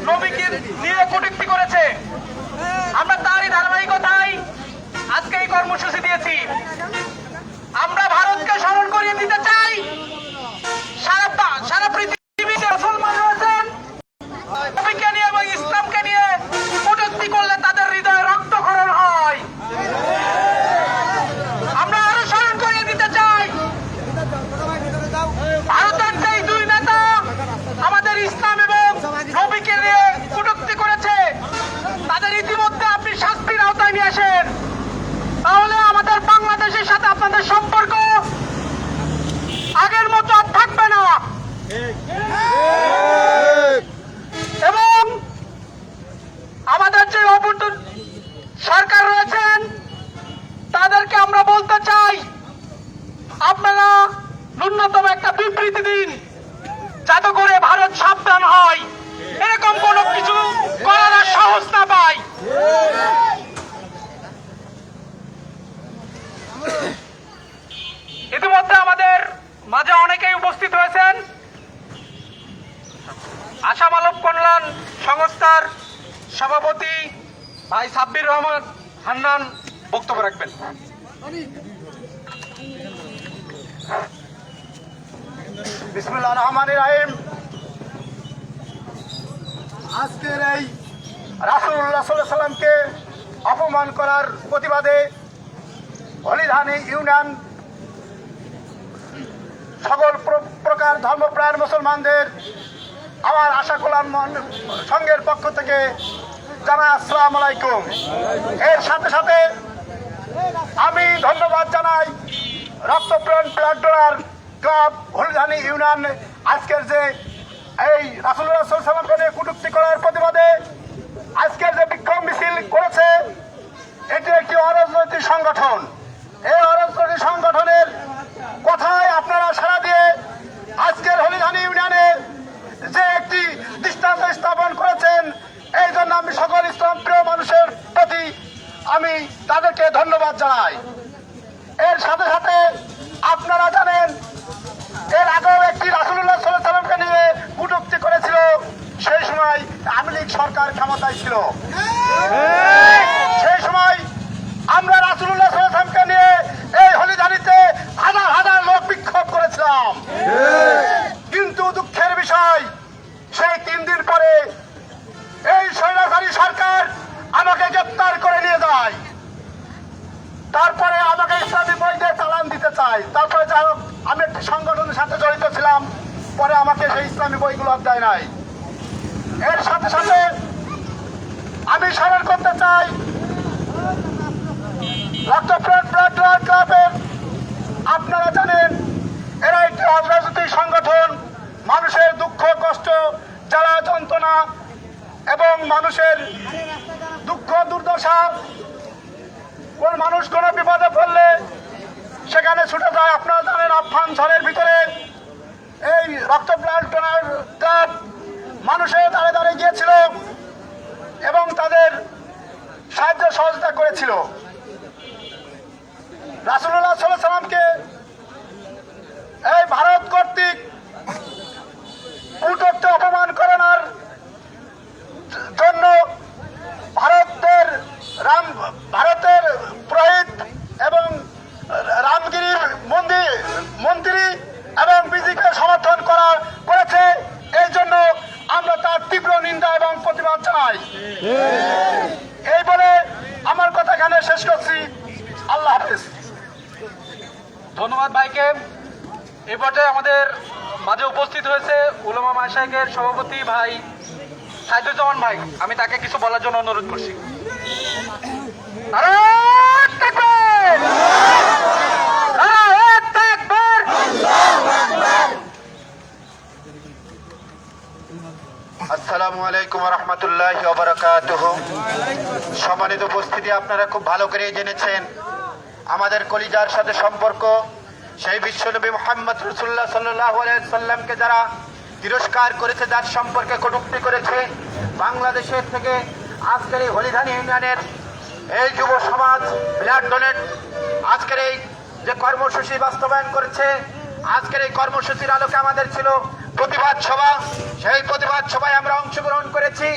নবীকে নিয়ে কটূক্তি করেছে, আমরা তারই ধারাবাহিকতায় আজকে এই কর্মসূচি দিয়েছি। আমরা ভারতকে স্মরণ করিয়ে দিতে চাই, সারা পৃথিবীতে মুসলমান রয়েছেন, নবীকে নিয়ে এবং ইসলামকে নিয়ে কটূক্তি করলে তাদের হৃদয়ে রক্তক্ষরণ হয়। আমরা আরো স্মরণ করিয়ে দিতে চাই, ভারতের যেই দুই নেতা আমাদের ইসলাম এবং নবীকে নিয়ে কটূক্তি করেছে, তাদের ইতিমধ্যে আপনি শাস্তির আওতায় নিয়ে আসেন, তাহলে আমাদের বাংলাদেশের সাথে আপনাদের সম্পর্ক আগের মতো আর থাকবে না। এবং আমাদের যে অবর্তন সরকার রয়েছেন তাদেরকে আমরা বলতে চাই, আপনারা ন্যূনতম একটা বিবৃতি দিন, যাতে করে ভারত সাবধান হয়, এরকম কোনো কিছু করার আর সাহস না পায়। ইতিমধ্যে আমাদের মাঝে অনেকেই উপস্থিত হয়েছেন। আশা মানব কল্যাণ সংস্থার সভাপতি ভাই সাব্বির রহমান হান্নান বক্তব্য রাখবেন। বিসমিল্লাহির রহমানির রহিম। আজকের এই রাসূলুল্লাহ সাল্লাল্লাহু আলাইহি সাল্লামকে অপমান করার প্রতিবাদে হলিধানি ইউনিয়ন সকল প্রকার ধর্মপ্রাণ মুসলমানদের আমার আশা কল্যাণ সংঘের পক্ষ থেকে জানাই আসসালামু আলাইকুম। এর সাথে সাথে আমি ধন্যবাদ জানাই Raktapran blood donor club Holidhani union আজকের যে এই রাসূলুল্লাহ সাল্লাল্লাহু আলাইহি সাল্লামকে নিয়ে কটূক্তি করার প্রতিবাদে আজকের যে বিক্ষোভ মিছিল করেছে, এটি একটি অরাজনৈতিক সংগঠন। এই অরাজনৈতিক সংগঠনের কথায় আপনারা সাড়া দিয়ে আজকের হলিধানি ইউনিয়নে যে একটি দৃষ্টান্ত স্থাপন করেছেন, এই জন্য আমি সকল ইসলাম প্রিয় মানুষের প্রতি আমি তাদেরকে ধন্যবাদ জানাই। এর সাথে সাথে আপনারা জানেন, এর আগেও একটি রাসূলুল্লাহ সাল্লাল্লাহু আলাইহি সাল্লামকে নিয়ে কটূক্তি করেছিল, সেই সময় আওয়ামী লীগ সরকার ক্ষমতায় ছিল। সেই সময় আমরা রাসূলুল্লাহ সাল্লাল্লাহু আলাইহি সাল্লামকে নিয়ে এই হলিধানিতে হাজার হাজার লোক বিক্ষোভ করেছিলাম, কিন্তু দুঃখের বিষয় সেই 3 দিন পরে এই স্বৈরাচারী সরকার আমাকে গ্রেপ্তার করে নিয়ে যায়। তারপরে আমাকে ইসলামী বই দিয়ে চালান দিতে চায়। তারপরে যাই হোক, আমি একটি সংগঠনের সাথে জড়িত ছিলাম, পরে আমাকে সেই ইসলামী বইগুলো দেয় নাই। এর সাথে সাথে আমি স্মরণ করতে চাই, রক্তপ্রাণ ব্লাড ডোনার ক্লাবের আপনারা জানেন, এরা একটি অরাজনৈতিক সংগঠন। মানুষের দুঃখ কষ্ট জ্বালা যন্ত্রণা এবং মানুষের দুঃখ দুর্দশা, কোন মানুষ কোন বিপদে পড়লে সেখানে ছুটে যায়। আপনারা জানেন, আফগান ঝড়ের ভিতরে এই রক্তপ্রাণ ডোনার ক্লাব মানুষের দাঁড়ে দাঁড়িয়ে গিয়েছিল এবং তাদের সাহায্য সহযোগিতা করেছিল। রাসূলুল্লাহ সাল্লাল্লাহু আলাইহি সাল্লামকে এই ভারত কর্তৃক কটূক্তি অপমান করানোর জন্য ভারতের পুরোহিত এবং রামগিরির মন্ত্রী এবং বিজেপিকে সমর্থন করেছে। এই জন্য আমরা তার তীব্র নিন্দা এবং প্রতিবাদ জানাই। এই বলে আমার কথা এখানে শেষ করছি। আল্লাহ হাফেজ। ধন্যবাদ ভাইকে। এই পর্যায়ে আমাদের মাঝে উপস্থিত হয়েছে উলামা মাশায়েখের সভাপতি ভাই সাইদুজ্জামান ভাই। আমি তাকে কিছু বলার জন্য অনুরোধ করছি। নারায়ে তাকবীর! নারায়ে তাকবীর! আসসালামু আলাইকুম ওয়া রাহমাতুল্লাহি ওয়া বারাকাতুহু। সম্মানিত উপস্থিতি, আপনারা খুব ভালো করে জেনেছেন আমাদের কলিজার সাথে সম্পর্ক সেই বিশ্বনবী মুহাম্মদ রাসূলুল্লাহ সাল্লাল্লাহু আলাইহি সাল্লামকে যারা তিরস্কার করেছে, যার সম্পর্কে কটূক্তি করেছে, বাংলাদেশের থেকে আজকের এই হলিধানি ইউনিয়নের এই যুব সমাজ ব্লাড ডোনেট আজকের এই যে কর্মসূচি বাস্তবায়ন করেছে, আজকের এই কর্মসূচির আলোকে আমাদের ছিল প্রতিবাদ সভা, সেই প্রতিবাদ সভায় আমরা অংশগ্রহণ করেছি।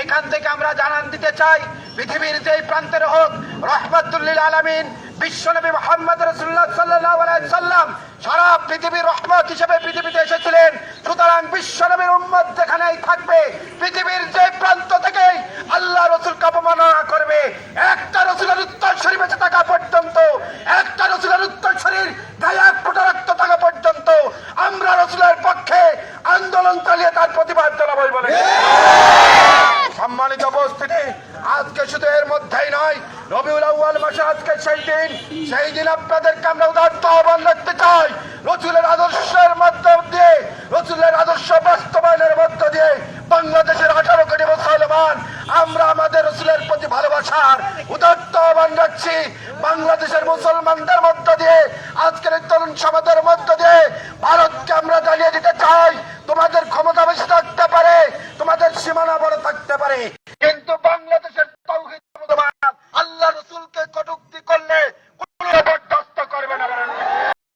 এখান থেকে আমরা জানান দিতে চাই, পৃথিবীর যেই প্রান্তের হোক, রহমাতুল্লিল আলামিন বিশ্বনবী মুহাম্মদ রাসূলুল্লাহ সাল্লাল্লাহু আলাইহি সাল্লাম সারা পৃথিবীর রহমত হিসেবে পৃথিবীতে এসেছিলেন। সুতরাং বিশ্বনবীর উম্মত যেখানেই থাকবে, পৃথিবীর যে প্রান্ত থেকে আল্লাহ রসুলকে অবমাননা করবে, একটা রসুলের উত্তরসূরি বেঁচে থাকা পর্যন্ত, একটা রসুলের উত্তরসূরির গায়ে এক ফোঁটা রক্ত থাকা পর্যন্ত আমরা রসুলের পক্ষে আন্দোলন চালিয়ে তার প্রতিবাদ জানাবই বলে। সম্মানিত উপস্থিতি, আজকে শুধু এর মধ্যেই নয়, রবিউল আউয়াল মাসে আজকে সেই দিন আপনাদেরকে আমরা উদাত্ত আহ্বান রাখতে চাই। রসুলের আদর্শের মধ্য দিয়ে, রসুলের আদর্শ বাস্তবায়নের মধ্য দিয়ে বাংলাদেশের 18 কোটি মুসলমান আমরা আমাদের রসুলের প্রতি ভালোবাসার উদাত্ত আহ্বান রাখছি। বাংলাদেশের মুসলমানদের মধ্য দিয়ে, আজকের এই তরুণ সমাজের মধ্য দিয়ে ভারতকে আমরা জানিয়ে দিতে চাই, তোমাদের ক্ষমতা বেশি থাকতে পারে, তোমাদের সীমানা বড় থাকতে পারে, কিন্তু বাংলাদেশের